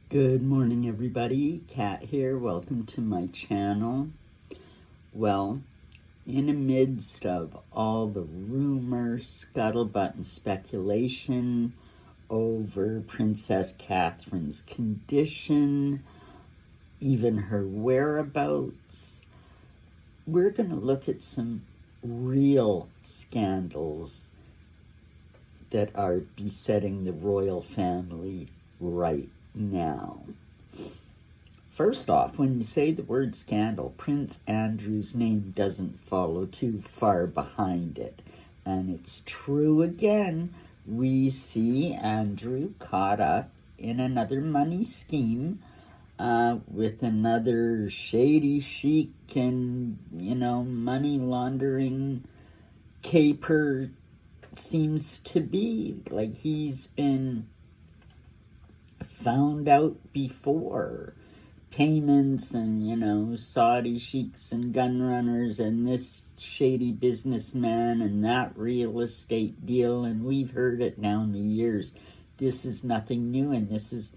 Good morning, everybody. Kat here. Welcome to my channel. Well, in the midst of all the rumor, scuttlebutt, and speculation over Princess Catherine's condition, even her whereabouts, we're going to look at some real scandals that are besetting the royal family right now. First off, when you say the word scandal, Prince Andrew's name doesn't follow too far behind it. And it's true again. We see Andrew caught up in another money scheme with another shady chic and, money laundering caper. Seems to be like he's been found out before. Payments and, Saudi sheiks and gun runners and this shady businessman and that real estate deal, and we've heard it down the years. This is nothing new, and this is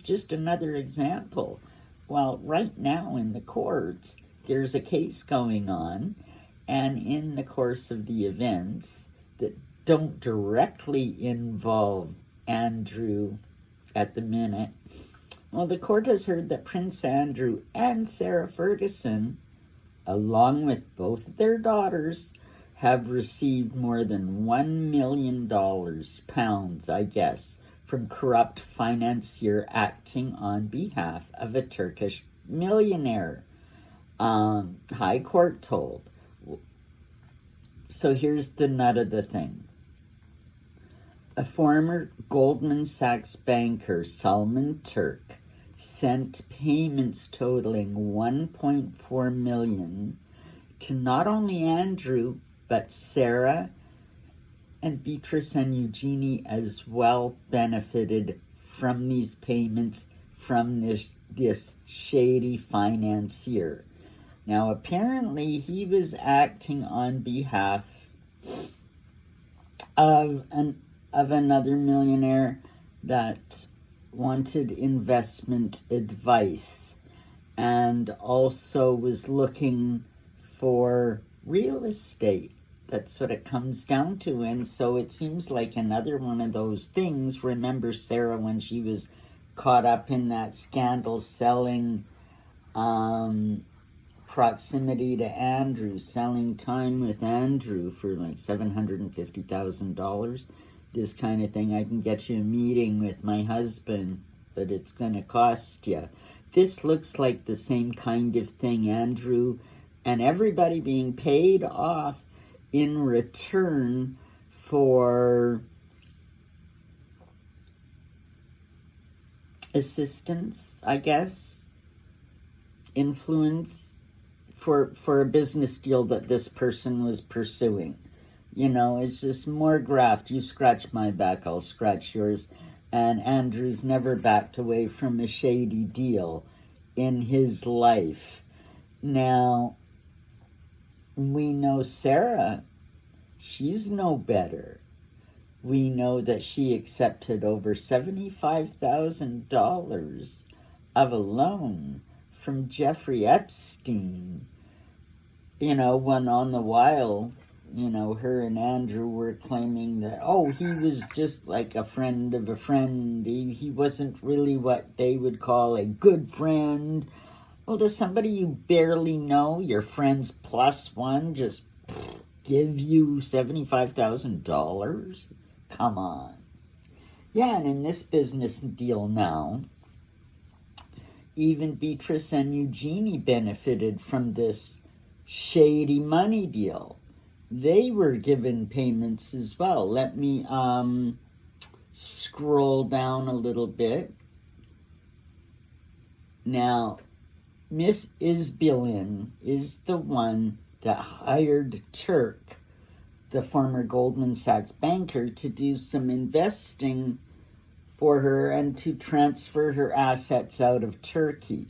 just another example. Well, right now in the courts, there's a case going on, and in the course of the events that don't directly involve Andrew at the minute, well, the court has heard that Prince Andrew and Sarah Ferguson, along with both of their daughters, have received more than $1 million, pounds, I guess, from corrupt financier acting on behalf of a Turkish millionaire. High court told. So here's the nut of the thing. A former Goldman Sachs banker, Salman Turk, sent payments totaling $1.4 million to not only Andrew, but Sarah and Beatrice and Eugenie as well benefited from these payments from this shady financier. Now, apparently, he was acting on behalf of another millionaire that wanted investment advice and also was looking for real estate. That's what it comes down to. And so it seems like another one of those things. Remember Sarah when she was caught up in that scandal selling proximity to Andrew, selling time with Andrew for like $750,000. This kind of thing. I can get you a meeting with my husband, but it's going to cost you. This looks like the same kind of thing. Andrew and everybody being paid off in return for assistance, I guess, influence for a business deal that this person was pursuing. It's just more graft. You scratch my back, I'll scratch yours. And Andrew's never backed away from a shady deal in his life. Now, we know Sarah, she's no better. We know that she accepted over $75,000 of a loan from Jeffrey Epstein, when on the while, her and Andrew were claiming that, he was just like a friend of a friend. He wasn't really what they would call a good friend. Well, does somebody you barely know, your friends plus one, just give you $75,000? Come on. Yeah, and in this business deal now, even Beatrice and Eugenie benefited from this shady money deal. They were given payments as well. Let me scroll down a little bit. Now, Miss Isbilin is the one that hired Turk, the former Goldman Sachs banker, to do some investing for her and to transfer her assets out of Turkey.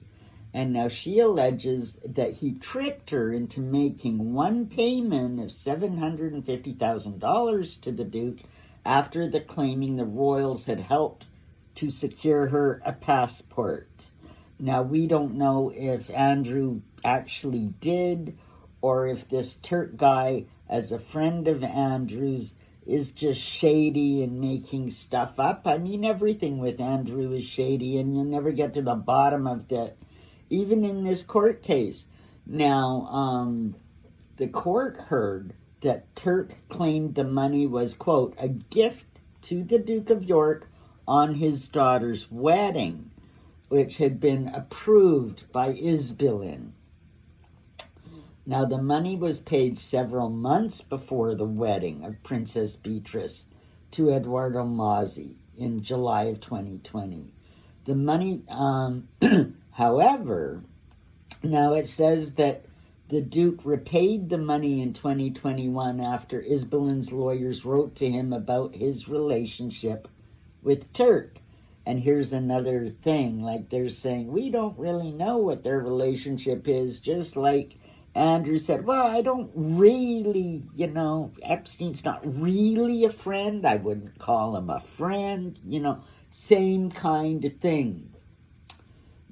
And now she alleges that he tricked her into making one payment of $750,000 to the Duke after claiming the royals had helped to secure her a passport. Now, we don't know if Andrew actually did, or if this Turk guy, as a friend of Andrew's, is just shady and making stuff up. I mean, everything with Andrew is shady, and you'll never get to the bottom of that, even in this court case. Now, the court heard that Turk claimed the money was, quote, a gift to the Duke of York on his daughter's wedding, which had been approved by Isbilin. Now, the money was paid several months before the wedding of Princess Beatrice to Eduardo Mozzi in July of 2020. The money, however, now it says that the Duke repaid the money in 2021 after Isbilin's lawyers wrote to him about his relationship with Turk. And here's another thing, like they're saying, we don't really know what their relationship is, just like Andrew said, well, I don't really, Epstein's not really a friend. I wouldn't call him a friend, same kind of thing.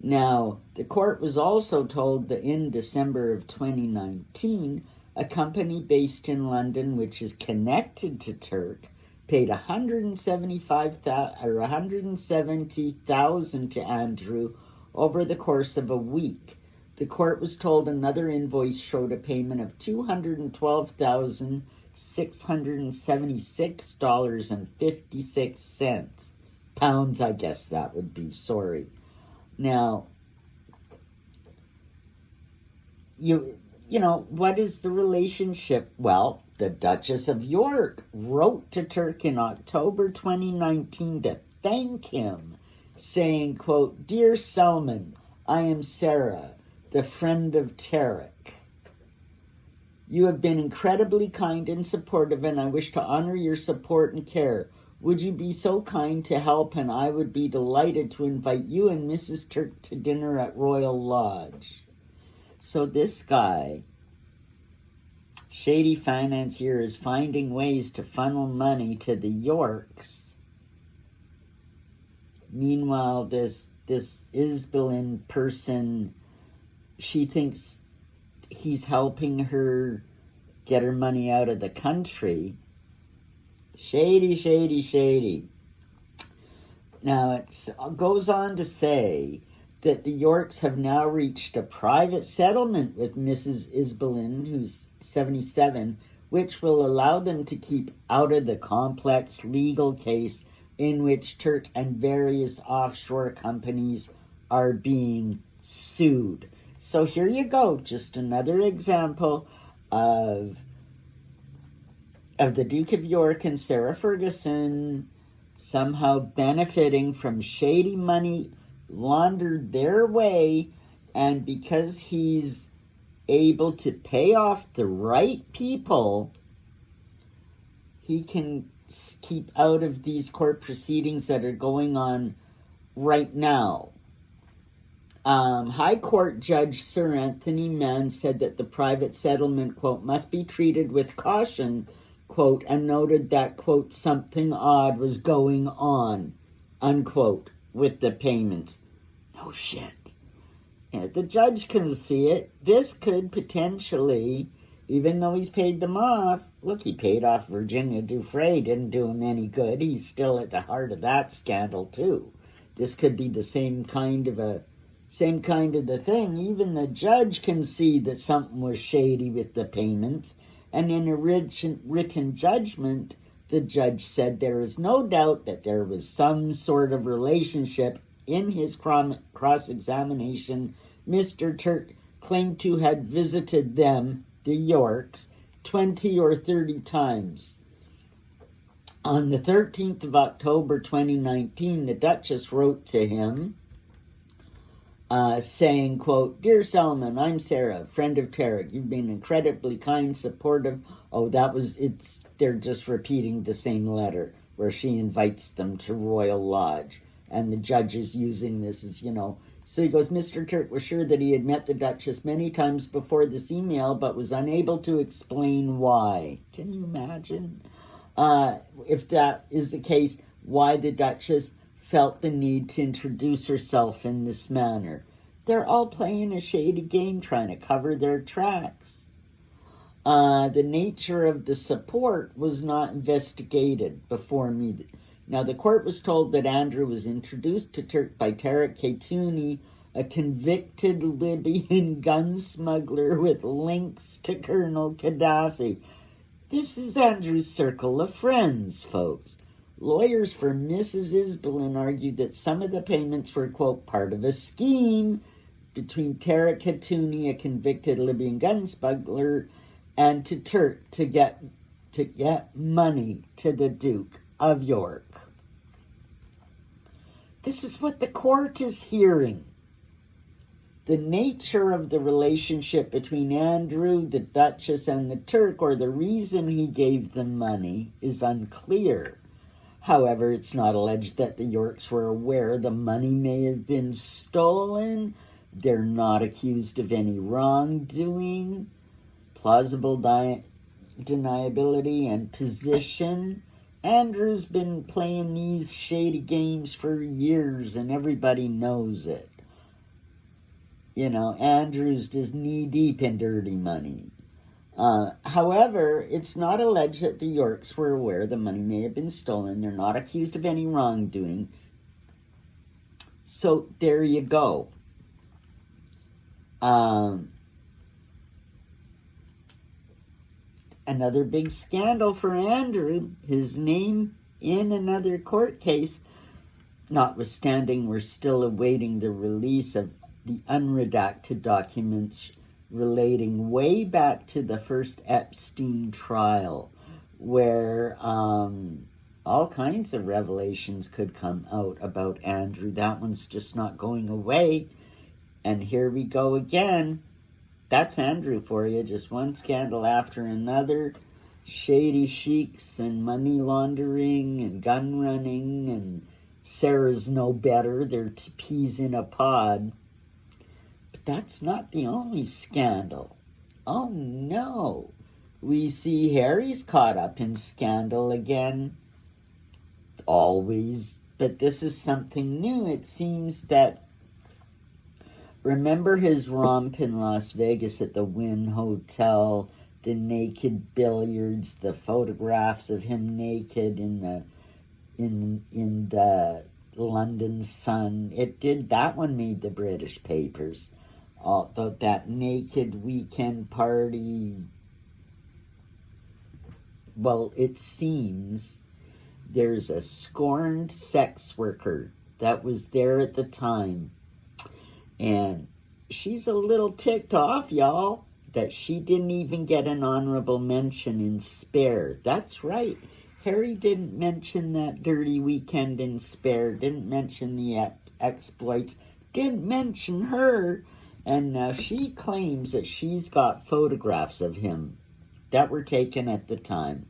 Now, the court was also told that in December of 2019, a company based in London, which is connected to Turk, paid $170,000 to Andrew over the course of a week. The court was told another invoice showed a payment of $212,676.56. Pounds, I guess that would be, sorry. Now, what is the relationship? Well, the Duchess of York wrote to Turk in October 2019 to thank him, saying, quote, Dear Selman, I am Sarah, the friend of Tarek. You have been incredibly kind and supportive, and I wish to honor your support and care. Would you be so kind to help, and I would be delighted to invite you and Mrs. Turk to dinner at Royal Lodge. So this guy, shady financier, is finding ways to funnel money to the Yorks. Meanwhile, this Isbilin person, she thinks he's helping her get her money out of the country. Shady, shady, shady. Now, it goes on to say that the Yorks have now reached a private settlement with Mrs. Isbilin, who's 77, which will allow them to keep out of the complex legal case in which Turk and various offshore companies are being sued. So here you go, just another example of the Duke of York and Sarah Ferguson somehow benefiting from shady money laundered their way, and because he's able to pay off the right people, he can keep out of these court proceedings that are going on right now. High Court Judge Sir Anthony Mann said that the private settlement, quote, must be treated with caution, quote, and noted that, quote, something odd was going on, unquote, with the payments. No shit. And if the judge can see it, this could potentially, even though he's paid them off, look, he paid off Virginia Dufresne, didn't do him any good. He's still at the heart of that scandal, too. This could be the same kind of the thing. Even the judge can see that something was shady with the payments. And in a written judgment, the judge said there is no doubt that there was some sort of relationship. In his cross-examination, Mr. Turk claimed to have visited them, the Yorks, 20 or 30 times. On the 13th of October 2019, the Duchess wrote to him, saying, quote, Dear Solomon, I'm Sarah, friend of Tarek. You've been incredibly kind, supportive. Oh, they're just repeating the same letter where she invites them to Royal Lodge. And the judge is using this as, So he goes, Mr. Turk was sure that he had met the Duchess many times before this email, but was unable to explain why. Can you imagine? If that is the case, why the Duchess felt the need to introduce herself in this manner. They're all playing a shady game trying to cover their tracks. The nature of the support was not investigated before me. Now, the court was told that Andrew was introduced to by Tarek Ketouni, a convicted Libyan gun smuggler with links to Colonel Gaddafi. This is Andrew's circle of friends, folks. Lawyers for Mrs. Isbelin argued that some of the payments were, quote, part of a scheme between Tarek Ketouni, a convicted Libyan gun smuggler, and to Turk to get money to the Duke of York. This is what the court is hearing. The nature of the relationship between Andrew, the Duchess, and the Turk, or the reason he gave them money, is unclear. However, it's not alleged that the Yorks were aware the money may have been stolen. They're not accused of any wrongdoing. Plausible deniability and position. Andrew's been playing these shady games for years, and everybody knows it. You know, Andrew's just knee-deep in dirty money. However, it's not alleged that the Yorks were aware the money may have been stolen. They're not accused of any wrongdoing. So there you go. Another big scandal for Andrew, his name in another court case. Notwithstanding, we're still awaiting the release of the unredacted documents relating way back to the first Epstein trial, where all kinds of revelations could come out about Andrew. That one's just not going away. And here we go again. That's Andrew for you. Just one scandal after another. Shady sheiks and money laundering and gun running, and Sarah's no better. They're peas in a pod. But that's not the only scandal. Oh no. We see Harry's caught up in scandal again. Always. But this is something new. It seems that, remember his romp in Las Vegas at the Wynn Hotel, the naked billiards, the photographs of him naked in the London Sun. That one made the British papers. Although that naked weekend party, well, it seems there's a scorned sex worker that was there at the time. And she's a little ticked off, y'all, that she didn't even get an honorable mention in Spare. That's right. Harry didn't mention that dirty weekend in Spare, didn't mention the exploits, didn't mention her. And now she claims that she's got photographs of him that were taken at the time.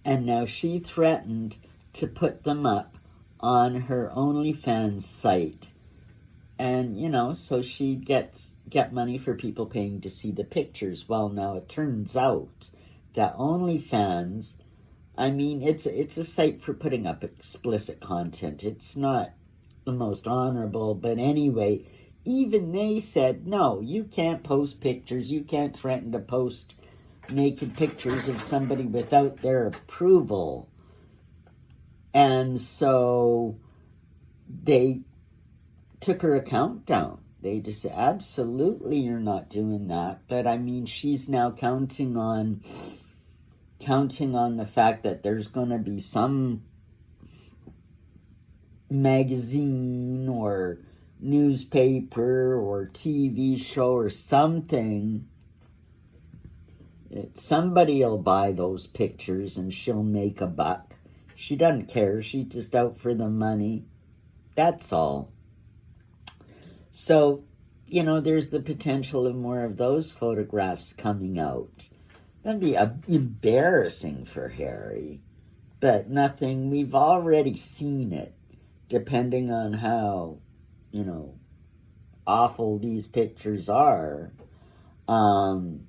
And now she threatened to put them up on her OnlyFans site. And, so she get money for people paying to see the pictures. Well, now it turns out that OnlyFans, it's a site for putting up explicit content. It's not the most honorable, but anyway, even they said, no, you can't post pictures. You can't threaten to post naked pictures of somebody without their approval. And so they took her account down. They just said, absolutely, you're not doing that. But she's now counting on the fact that there's going to be some magazine or newspaper or TV show or something. Somebody will buy those pictures and she'll make a buck. She doesn't care. She's just out for the money. That's all. So, there's the potential of more of those photographs coming out. That'd be embarrassing for Harry. But nothing, we've already seen it, depending on how, awful these pictures are. Who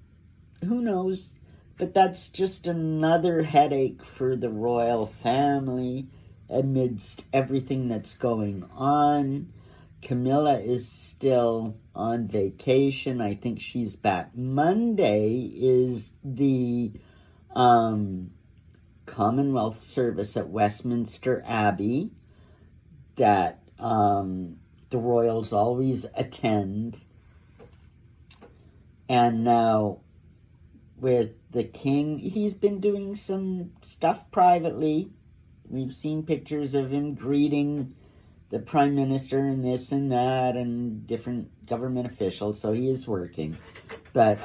knows? But that's just another headache for the royal family amidst everything that's going on. Camilla is still on vacation. I think she's back. Monday is the Commonwealth service at Westminster Abbey that the royals always attend. And now with the king, he's been doing some stuff privately. We've seen pictures of him greeting the prime minister and this and that and different government officials, so he is working. But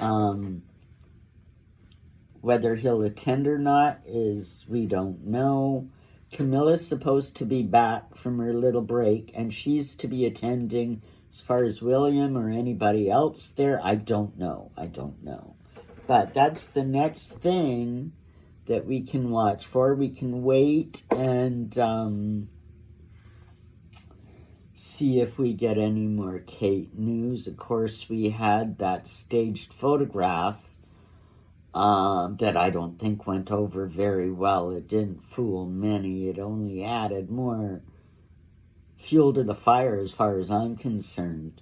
whether he'll attend or not we don't know. Camilla's supposed to be back from her little break, and she's to be attending. As far as William or anybody else there, I don't know. But that's the next thing that we can watch for. We can wait and see if we get any more Kate news. Of course, we had that staged photograph that I don't think went over very well. It didn't fool many. It only added more fuel to the fire as far as I'm concerned,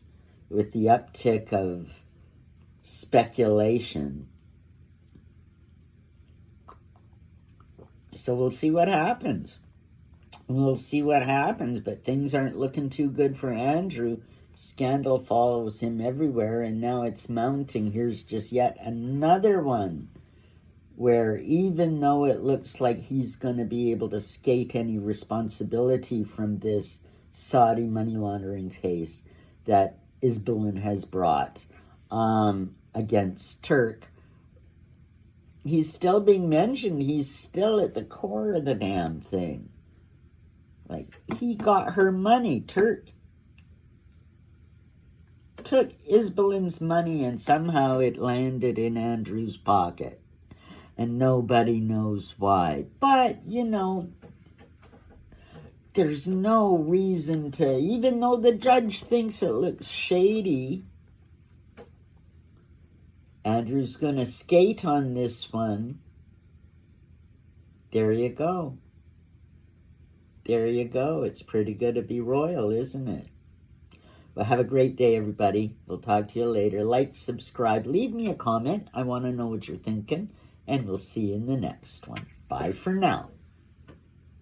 with the uptick of speculation. So we'll see what happens. But things aren't looking too good for Andrew. Scandal follows him everywhere, and now it's mounting. Here's just yet another one where, even though it looks like he's going to be able to skate any responsibility from this Saudi money laundering case that Isbelin has brought against Turk, he's still being mentioned. He's still at the core of the damn thing. Like, he got her money. Turk took Isbelin's money and somehow it landed in Andrew's pocket. And nobody knows why. But, there's no reason to, even though the judge thinks it looks shady, Andrew's going to skate on this one. There you go. It's pretty good to be royal, isn't it? Well, have a great day, everybody. We'll talk to you later. Like, subscribe, leave me a comment. I want to know what you're thinking. And we'll see you in the next one. Bye for now.